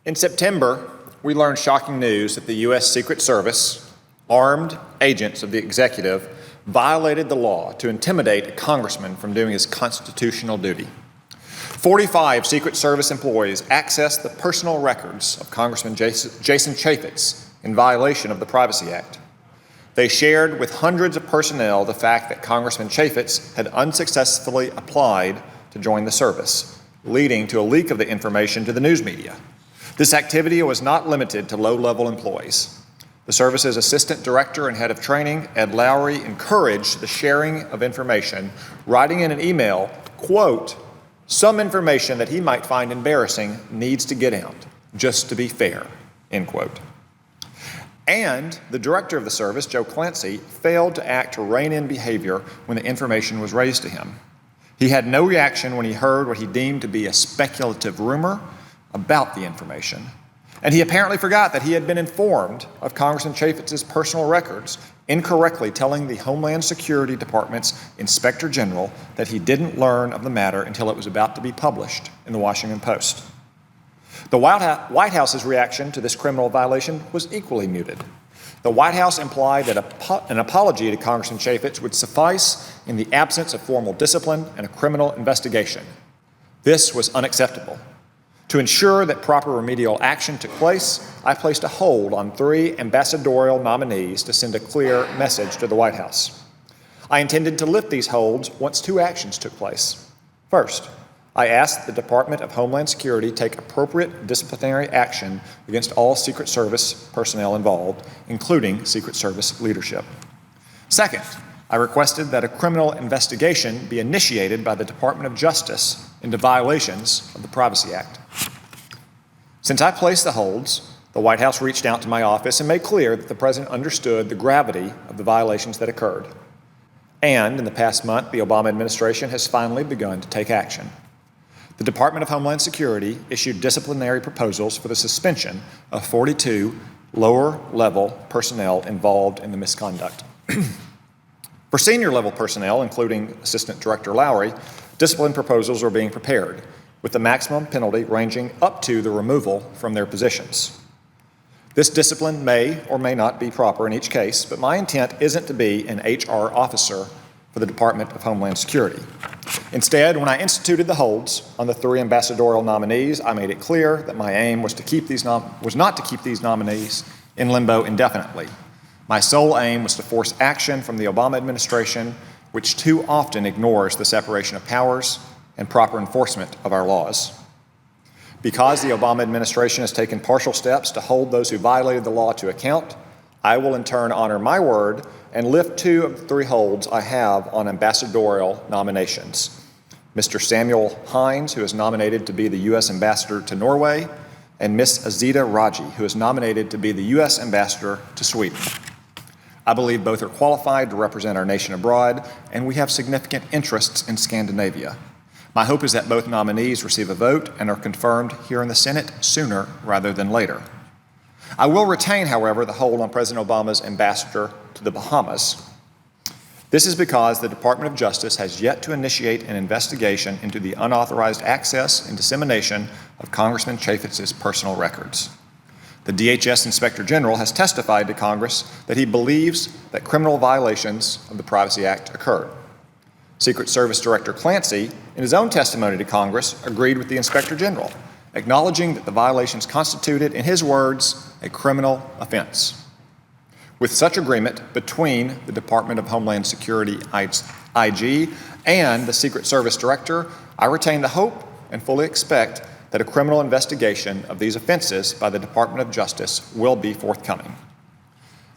In September, we learned shocking news that the U.S. Secret Service, armed agents of the executive, violated the law to intimidate a congressman from doing his constitutional duty. 45 Secret Service employees accessed the personal records of Congressman Jason Chaffetz in violation of the Privacy Act. They shared with hundreds of personnel the fact that Congressman Chaffetz had unsuccessfully applied to join the service, leading to a leak of the information to the news media. This activity was not limited to low-level employees. The service's assistant director and head of training, Ed Lowry, encouraged the sharing of information, writing in an email, quote, "Some information that he might find embarrassing needs to get out, just to be fair," end quote. And the director of the service, Joe Clancy, failed to act to rein in behavior when the information was raised to him. He had no reaction when he heard what he deemed to be a speculative rumor about the information. And he apparently forgot that he had been informed of Congressman Chaffetz's personal records, incorrectly telling the Homeland Security Department's Inspector General that he didn't learn of the matter until it was about to be published in the Washington Post. The White House's reaction to this criminal violation was equally muted. The White House implied that an apology to Congressman Chaffetz would suffice in the absence of formal discipline and a criminal investigation. This was unacceptable. To ensure that proper remedial action took place, I placed a hold on 3 ambassadorial nominees to send a clear message to the White House. I intended to lift these holds once 2 actions took place. First, I asked the Department of Homeland Security take appropriate disciplinary action against all Secret Service personnel involved, including Secret Service leadership. Second, I requested that a criminal investigation be initiated by the Department of Justice into violations of the Privacy Act. Since I placed the holds, the White House reached out to my office and made clear that the President understood the gravity of the violations that occurred. And in the past month, the Obama administration has finally begun to take action. The Department of Homeland Security issued disciplinary proposals for the suspension of 42 lower-level personnel involved in the misconduct. For senior-level personnel, including Assistant Director Lowry, discipline proposals are being prepared, with the maximum penalty ranging up to the removal from their positions. This discipline may or may not be proper in each case, but my intent isn't to be an HR officer for the Department of Homeland Security. Instead, when I instituted the holds on the 3 ambassadorial nominees, I made it clear that my aim was not to keep these nominees in limbo indefinitely. My sole aim was to force action from the Obama administration, which too often ignores the separation of powers and proper enforcement of our laws. Because the Obama administration has taken partial steps to hold those who violated the law to account, I will in turn honor my word and lift 2 of the 3 holds I have on ambassadorial nominations. Mr. Samuel Hines, who is nominated to be the U.S. Ambassador to Norway, and Ms. Azita Raji, who is nominated to be the U.S. Ambassador to Sweden. I believe both are qualified to represent our nation abroad, and we have significant interests in Scandinavia. My hope is that both nominees receive a vote and are confirmed here in the Senate sooner rather than later. I will retain, however, the hold on President Obama's ambassador to the Bahamas. This is because the Department of Justice has yet to initiate an investigation into the unauthorized access and dissemination of Congressman Chaffetz's personal records. The DHS Inspector General has testified to Congress that he believes that criminal violations of the Privacy Act occurred. Secret Service Director Clancy, in his own testimony to Congress, agreed with the Inspector General, acknowledging that the violations constituted, in his words, a criminal offense. With such agreement between the Department of Homeland Security IG and the Secret Service Director, I retain the hope and fully expect that a criminal investigation of these offenses by the Department of Justice will be forthcoming.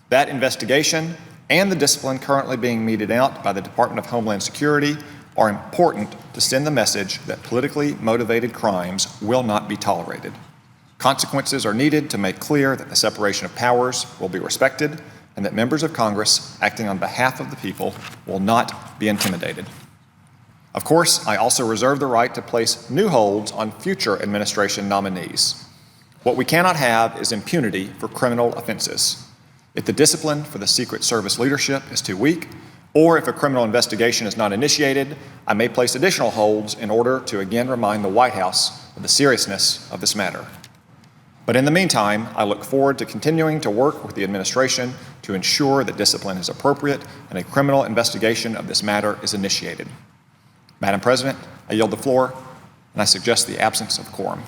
That investigation and the discipline currently being meted out by the Department of Homeland Security are important to send the message that politically motivated crimes will not be tolerated. Consequences are needed to make clear that the separation of powers will be respected and that members of Congress acting on behalf of the people will not be intimidated. Of course, I also reserve the right to place new holds on future administration nominees. What we cannot have is impunity for criminal offenses. If the discipline for the Secret Service leadership is too weak, or if a criminal investigation is not initiated, I may place additional holds in order to again remind the White House of the seriousness of this matter. But in the meantime, I look forward to continuing to work with the administration to ensure that discipline is appropriate and a criminal investigation of this matter is initiated. Madam President, I yield the floor, and I suggest the absence of quorum.